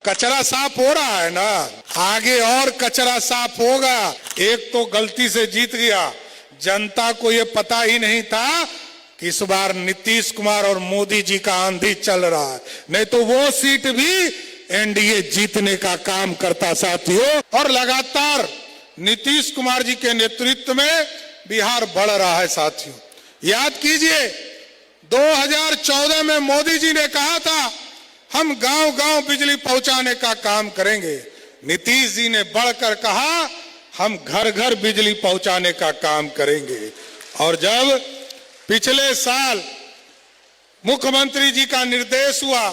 कचरा साफ हो रहा है ना, आगे और कचरा साफ होगा। एक तो गलती से जीत गया, जनता को ये पता ही नहीं था कि इस बार नीतीश कुमार और मोदी जी का आंधी चल रहा है, नहीं तो वो सीट भी एनडीए जीतने का काम करता साथियों। और लगातार नीतीश कुमार जी के नेतृत्व में बिहार बढ़ रहा है साथियों। याद कीजिए 2014 में मोदी जी ने कहा था हम गांव गांव बिजली पहुंचाने का काम करेंगे। नीतीश जी ने बढ़कर कहा हम घर घर बिजली पहुंचाने का काम करेंगे। और जब पिछले साल मुख्यमंत्री जी का निर्देश हुआ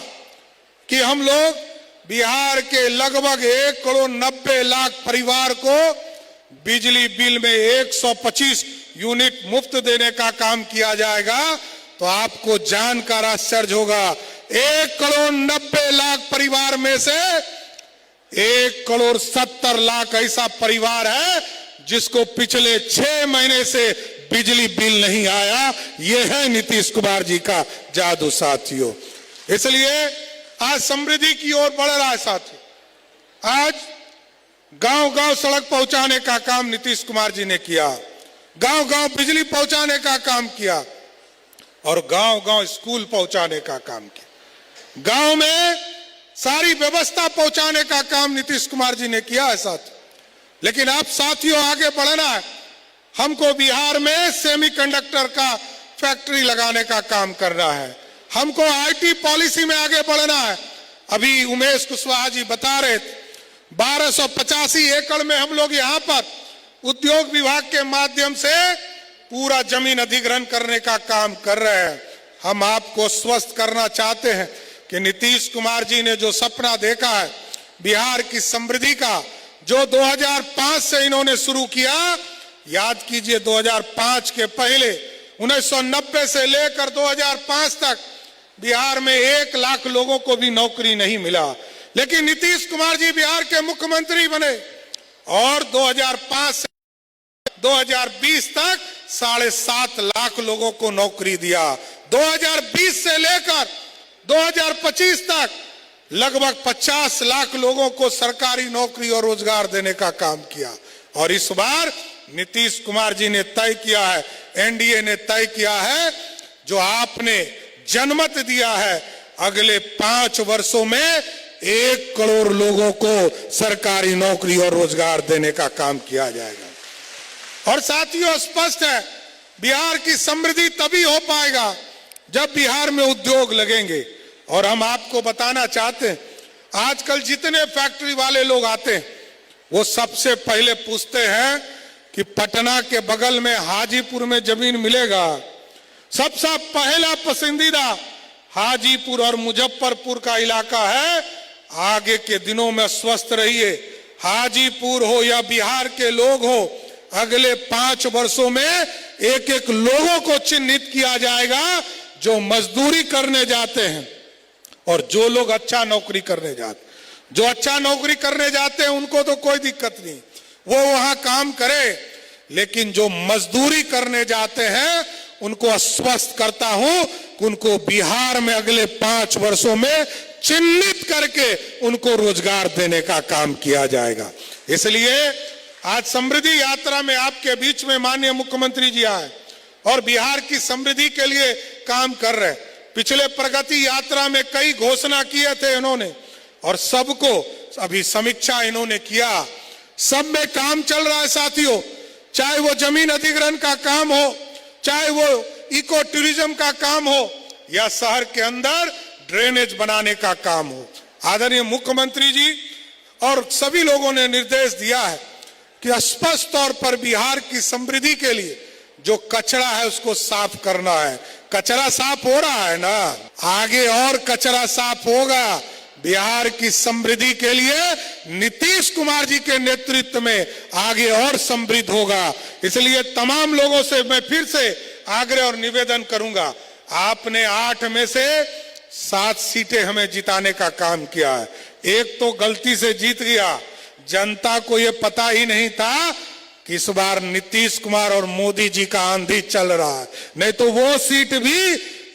कि हम लोग बिहार के लगभग 1,90,00,000 परिवार को बिजली बिल में 125 यूनिट मुफ्त देने का काम किया जाएगा, तो आपको जानकर आश्चर्य होगा 1,90,00,000 परिवार में से 1,70,00,000 ऐसा परिवार है जिसको पिछले 6 महीने से बिजली बिल नहीं आया। यह है नीतीश कुमार जी का जादू साथियों। इसलिए आज समृद्धि की ओर बढ़ रहा है साथियों। आज गांव गांव सड़क पहुंचाने का काम नीतीश कुमार जी ने किया, गांव गांव बिजली पहुंचाने का काम किया और गांव गांव स्कूल पहुंचाने का काम किया। गांव में सारी व्यवस्था पहुंचाने का काम नीतीश कुमार जी ने किया है साथियों। लेकिन अब साथियों आगे बढ़ना है। हमको बिहार में सेमीकंडक्टर का फैक्ट्री लगाने का काम करना है, हमको आईटी पॉलिसी में आगे बढ़ना है। अभी उमेश कुशवाहा जी बता रहे थे 1285 एकड़ में हम लोग यहाँ पर उद्योग विभाग के माध्यम से पूरा जमीन अधिग्रहण करने का काम कर रहे हैं। हम आपको स्वस्थ करना चाहते हैं कि नीतीश कुमार जी ने जो सपना देखा है बिहार की समृद्धि का, जो 2005 से इन्होंने शुरू किया, याद कीजिए 2005 के पहले 1990 से लेकर 2005 तक बिहार में 1 लाख लोगों को भी नौकरी नहीं मिला। लेकिन नीतीश कुमार जी बिहार के मुख्यमंत्री बने और 2005 से 2020 तक 7.5 लाख लोगों को नौकरी दिया। 2020 से लेकर 2025 तक लगभग 50 लाख लोगों को सरकारी नौकरी और रोजगार देने का काम किया। और इस बार नीतीश कुमार जी ने तय किया है, एनडीए ने तय किया है, जो आपने जनमत दिया है, अगले 5 वर्षों में 1 करोड़ लोगों को सरकारी नौकरी और रोजगार देने का काम किया जाएगा। और साथियों स्पष्ट है बिहार की समृद्धि तभी हो पाएगा जब बिहार में उद्योग लगेंगे। और हम आपको बताना चाहते हैं आजकल जितने फैक्ट्री वाले लोग आते हैं वो सबसे पहले पूछते हैं कि पटना के बगल में हाजीपुर में जमीन मिलेगा। सबसे पहला पसंदीदा हाजीपुर और मुजफ्फरपुर का इलाका है। आगे के दिनों में स्वस्थ रहिए, हाजीपुर हो या बिहार के लोग हो, अगले 5 वर्षों में एक लोगों को चिन्हित किया जाएगा जो मजदूरी करने जाते हैं और जो लोग अच्छा नौकरी करने जाते। जो अच्छा नौकरी करने जाते हैं उनको तो कोई दिक्कत नहीं, वो वहां काम करे, लेकिन जो मजदूरी करने जाते हैं उनको आश्वस्त करता हूं कि उनको बिहार में अगले 5 वर्षों में चिन्हित करके उनको रोजगार देने का काम किया जाएगा। इसलिए आज समृद्धि यात्रा में आपके बीच में माननीय मुख्यमंत्री जी आए और बिहार की समृद्धि के लिए काम कर रहे। पिछले प्रगति यात्रा में कई घोषणा किए थे इन्होंने और सबको अभी समीक्षा इन्होंने किया, सब में काम चल रहा है साथियों। चाहे वो जमीन अधिग्रहण का काम हो, चाहे वो इको टूरिज्म का काम हो या शहर के अंदर ड्रेनेज बनाने का काम हो। आदरणीय मुख्यमंत्री जी और सभी लोगों ने निर्देश दिया है कि स्पष्ट तौर पर बिहार की समृद्धि के लिए जो कचरा है उसको साफ करना है। कचरा साफ हो रहा है ना, आगे और कचरा साफ होगा। बिहार की समृद्धि के लिए नीतीश कुमार जी के नेतृत्व में आगे और समृद्ध होगा। इसलिए तमाम लोगों से मैं फिर से आग्रह और निवेदन करूंगा, आपने 8 में से 7 सीटें हमें जिताने का काम किया है। एक तो गलती से जीत गया, जनता को यह पता ही नहीं था कि इस बार नीतीश कुमार और मोदी जी का आंधी चल रहा है, नहीं तो वो सीट भी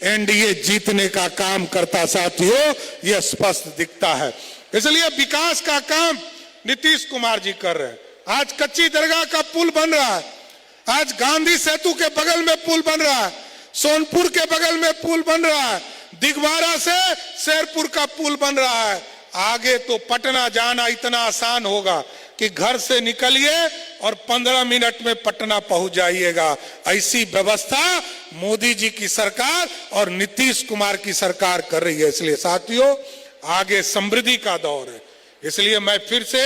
एनडीए जीतने का काम करता साथियों, यह स्पष्ट दिखता है। इसलिए विकास का काम नीतीश कुमार जी कर रहे हैं। आज कच्ची दरगाह का पुल बन रहा है, आज गांधी सेतु के बगल में पुल बन रहा है, सोनपुर के बगल में पुल बन रहा है, दिगवारा से शेरपुर का पुल बन रहा है। आगे तो पटना जाना इतना आसान होगा कि घर से निकलिए और 15 मिनट में पटना पहुंच जाइएगा। ऐसी व्यवस्था मोदी जी की सरकार और नीतीश कुमार की सरकार कर रही है। इसलिए साथियों, आगे समृद्धि का दौर है। इसलिए मैं फिर से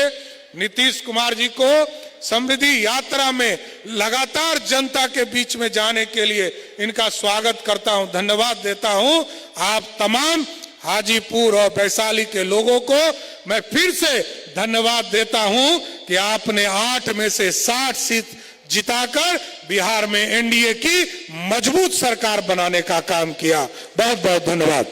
नीतीश कुमार जी को समृद्धि यात्रा में लगातार जनता के बीच में जाने के लिए इनका स्वागत करता हूं, धन्यवाद देता हूं। आप तमाम हाजीपुर और वैशाली के लोगों को मैं फिर से धन्यवाद देता हूं कि आपने 8 में से 60 सीट जिताकर बिहार में एनडीए की मजबूत सरकार बनाने का काम किया। बहुत बहुत धन्यवाद।